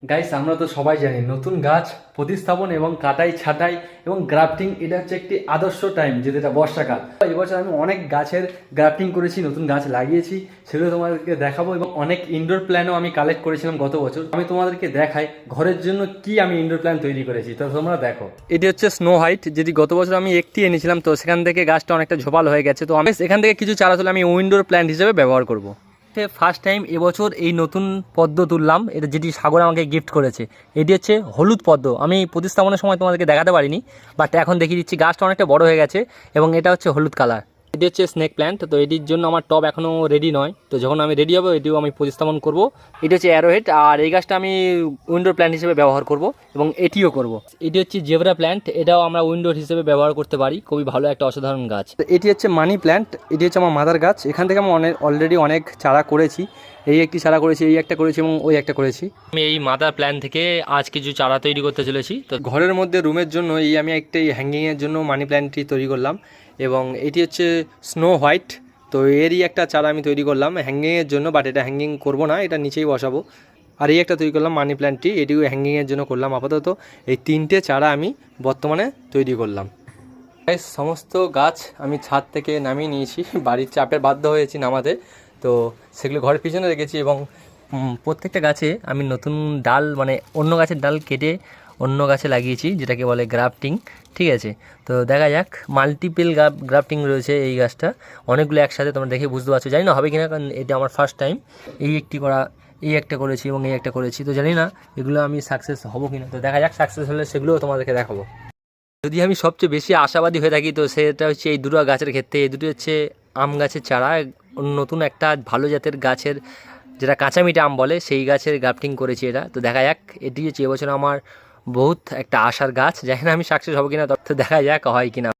Guys, আমরা তো সবাই জানি নতুন গাছ প্রতিস্থাপন এবং কাটাই ছাঁটাই এবং গ্রাফটিং এটা হচ্ছে একটি আদর্শ টাইম, যেটা বর্ষাকাল। এবছর আমি অনেক গাছের গ্রাফটিং করেছি, নতুন গাছ লাগিয়েছি, সেগুলো তোমাদেরকে দেখাবো। এবং অনেক ইনডোর প্ল্যানও আমি কালেক্ট করেছিলাম গত বছর। আমি তোমাদেরকে দেখাই ঘরের জন্য কি আমি ইনডোর প্ল্যান তৈরি করেছি, তো তোমরা দেখো। এটি হচ্ছে স্নো হোয়াইট, যেটি গত বছর আমি একটি এনেছিলাম, তো সেখান থেকে গাছটা অনেকটা ঝোপাল হয়ে গেছে। তো আমি এখান থেকে কিছু চারা তুলে আমি উইন্ডোর প্ল্যান্ট হিসেবে ব্যবহার করবো। ফার্স্ট টাইম এবছর এই নতুন পদ্ম তুললাম, এটা যেটি সাগর আমাকে গিফট করেছে। এটি হচ্ছে হলুদ পদ্ম। আমি প্রতিস্থাপনের সময় তোমাদেরকে দেখাতে পারিনি, বাট এখন দেখিয়ে দিচ্ছি। গাছটা অনেকটা বড় হয়ে গেছে এবং এটা হচ্ছে হলুদ কালার। এটি হচ্ছে স্নেক প্ল্যান্ট। তো এটির জন্য আমার টব এখনও রেডি নয়, তো যখন আমি রেডি হবো এটিও আমি প্রতিস্থাপন করব। এটি হচ্ছে অ্যারোহেড, আর এই গাছটা আমি উইন্ডোর প্ল্যান্ট হিসেবে ব্যবহার করব এবং এটিও করব। এটি হচ্ছে জেব্রা প্ল্যান্ট, এটাও আমরা উইন্ডোর হিসেবে ব্যবহার করতে পারি। খুবই ভালো একটা অসাধারণ গাছ। এটি হচ্ছে মানি প্ল্যান্ট, এটি হচ্ছে আমার মাদার গাছ। এখান থেকে আমি অলরেডি অনেক চারা করেছি। এই একটি চারা করেছি, এই একটা করেছি এবং ওই একটা করেছি। আমি এই মাদার প্ল্যান্ট থেকে আজ কিছু চারা তৈরি করতে চলেছি। তো ঘরের মধ্যে রুমের জন্য আমি একটি হ্যাঙ্গিংয়ের জন্য মানি প্ল্যান্টটি তৈরি করলাম। এবং এটি হচ্ছে স্নো হোয়াইট, তো এরই একটা চারা আমি তৈরি করলাম হ্যাঙ্গিংয়ের জন্য, বাট এটা হ্যাঙ্গিং করবো না, এটা নিচেই বসাবো। আর এই একটা তৈরি করলাম মানি প্ল্যান্টটি, এটিও হ্যাঙ্গিংয়ের জন্য করলাম। আপাতত এই তিনটে চারা আমি বর্তমানে তৈরি করলাম। সমস্ত গাছ আমি ছাদ থেকে নামিয়ে নিয়েছি, বাড়ির চাপে বাধ্য হয়েছি নামাতে। তো সেগুলো ঘরের পিছনে রেখেছি এবং প্রত্যেকটা গাছে আমি নতুন ডাল, মানে অন্য গাছের ডাল কেটে অন্য গাছে লাগিয়েছি, যেটাকে বলে গ্রাফটিং। ঠিক আছে, তো দেখা যাক। মাল্টিপল গ্রাফটিং রয়েছে এই গাছটা, অনেকগুলো একসাথে, তোমরা দেখে বুঝতে পারছো। জানি না হবে কিনা, কারণ এটা আমার ফার্স্ট টাইম। এই একটি করা, এই একটা করেছি এবং এই একটা করেছি, তো জানি না এগুলো আমি সাকসেস হবো কিনা। তো দেখা যাক, সাকসেস হলে সেগুলোও তোমাদেরকে দেখাবো। যদি আমি সবচেয়ে বেশি আশাবাদী হয়ে থাকি, তো সেটা হচ্ছে এই দুটো গাছের ক্ষেত্রে। এই দুটো হচ্ছে আম গাছের চারা, নতুন একটা ভালো জাতের গাছের, যেটা কাঁচা মিঠা আম বলে, সেই গাছের গ্রাফটিং করেছি এটা। তো দেখা যাক, এটি হচ্ছে এবছর আমার বহুত একটা আশার গাছ। জানি না আমি সাকসেস হবো কিনা, তো দেখা যাক হয় কিনা।